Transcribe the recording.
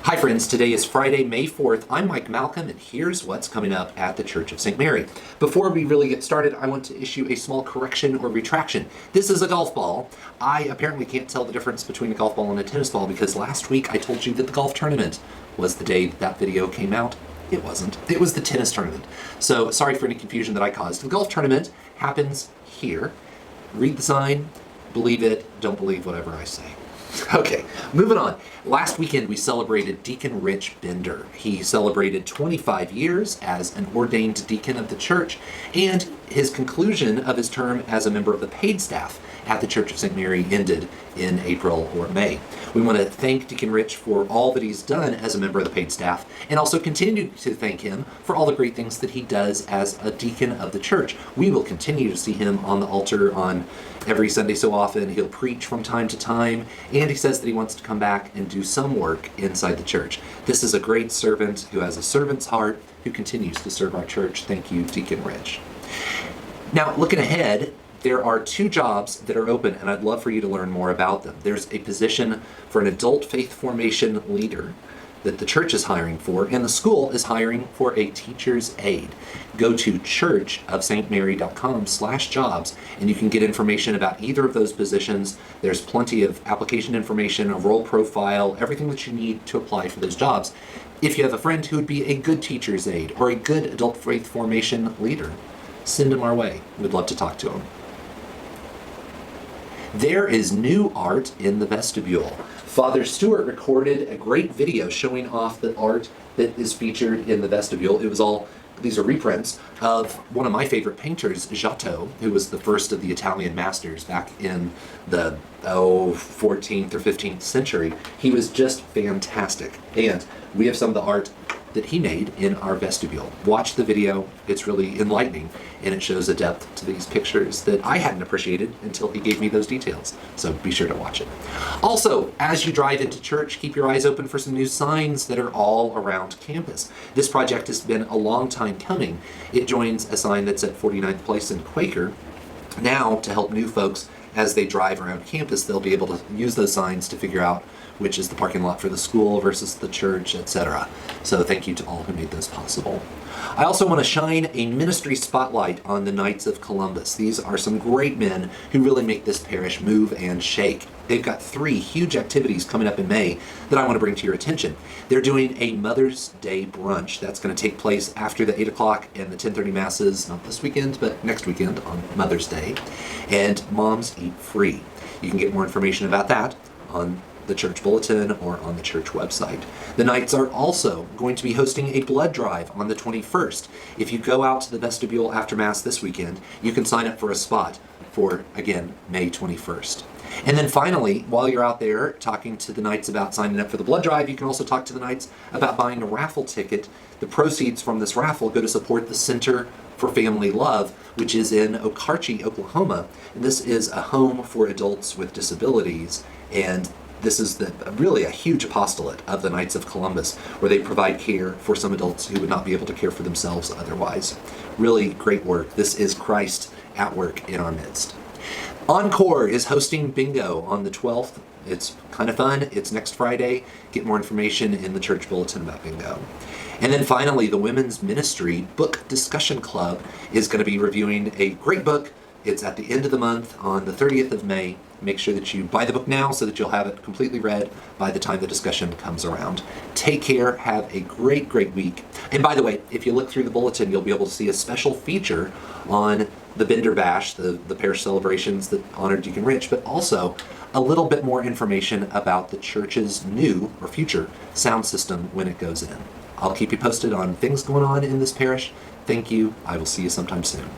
Hi friends, today is Friday, May 4th. I'm Mike Malcolm, and here's what's coming up at the Church of St. Mary. Before we really get started, I want to issue a small correction or retraction. This is a golf ball. I apparently can't tell the difference between a golf ball and a tennis ball because last week I told you that the golf tournament was the day that video came out. It wasn't. It was the tennis tournament. So sorry for any confusion that I caused. The golf tournament happens here. Read the sign, believe it, don't believe whatever I say. Okay, moving on. Last weekend we celebrated Deacon Rich Bender. He celebrated 25 years as an ordained deacon of the church and his conclusion of his term as a member of the paid staff at the Church of St. Mary ended in April or May. We want to thank Deacon Rich for all that he's done as a member of the paid staff and also continue to thank him for all the great things that he does as a deacon of the church. We will continue to see him on the altar on every Sunday so often. He'll preach from time to time, and he says that he wants to come back and do some work inside the church. This is a great servant who has a servant's heart, who continues to serve our church. Thank you, Deacon Rich. Now, looking ahead, there are two jobs that are open, and I'd love for you to learn more about them. There's a position for an adult faith formation leader that the church is hiring for, and the school is hiring for a teacher's aide. Go to churchofstmary.com/jobs, and you can get information about either of those positions. There's plenty of application information, a role profile, everything that you need to apply for those jobs. If you have a friend who would be a good teacher's aide or a good adult faith formation leader, send them our way. We'd love to talk to them. There is new art in the vestibule. Father Stuart recorded a great video showing off the art that is featured in the vestibule. These are reprints of one of my favorite painters, Giotto, who was the first of the Italian masters back in the 14th or 15th century. He was just fantastic. And we have some of the art that he made in our vestibule. Watch the video, it's really enlightening, and it shows a depth to these pictures that I hadn't appreciated until he gave me those details. So be sure to watch it. Also, as you drive into church, keep your eyes open for some new signs that are all around campus. This project has been a long time coming. It joins a sign that's at 49th Place in Quaker. Now, to help new folks as they drive around campus, they'll be able to use those signs to figure out which is the parking lot for the school versus the church, etc. So thank you to all who made this possible. I also want to shine a ministry spotlight on the Knights of Columbus. These are some great men who really make this parish move and shake. They've got 3 huge activities coming up in May that I want to bring to your attention. They're doing a Mother's Day brunch. That's going to take place after the 8 o'clock and the 10:30 masses, not this weekend, but next weekend on Mother's Day. And moms eat free. You can get more information about that on the church bulletin or on the church website. The Knights are also going to be hosting a blood drive on the 21st. If you go out to the vestibule after Mass this weekend, you can sign up for a spot for, again, May 21st. And then finally, while you're out there talking to the Knights about signing up for the blood drive, you can also talk to the Knights about buying a raffle ticket. The proceeds from this raffle go to support the Center for Family Love, which is in Okarchee, Oklahoma. And this is a home for adults with disabilities, and this is really a huge apostolate of the Knights of Columbus, where they provide care for some adults who would not be able to care for themselves otherwise. Really great work. This is Christ at work in our midst. Encore is hosting bingo on the 12th. It's kind of fun. It's next Friday. Get more information in the church bulletin about bingo. And then finally, the Women's Ministry Book Discussion Club is going to be reviewing a great book. It's at the end of the month on the 30th of May. Make sure that you buy the book now so that you'll have it completely read by the time the discussion comes around. Take care. Have a great, great week. And by the way, if you look through the bulletin, you'll be able to see a special feature on the Bender Bash, the parish celebrations that honor Deacon Rich, but also a little bit more information about the church's new or future sound system when it goes in. I'll keep you posted on things going on in this parish. Thank you. I will see you sometime soon.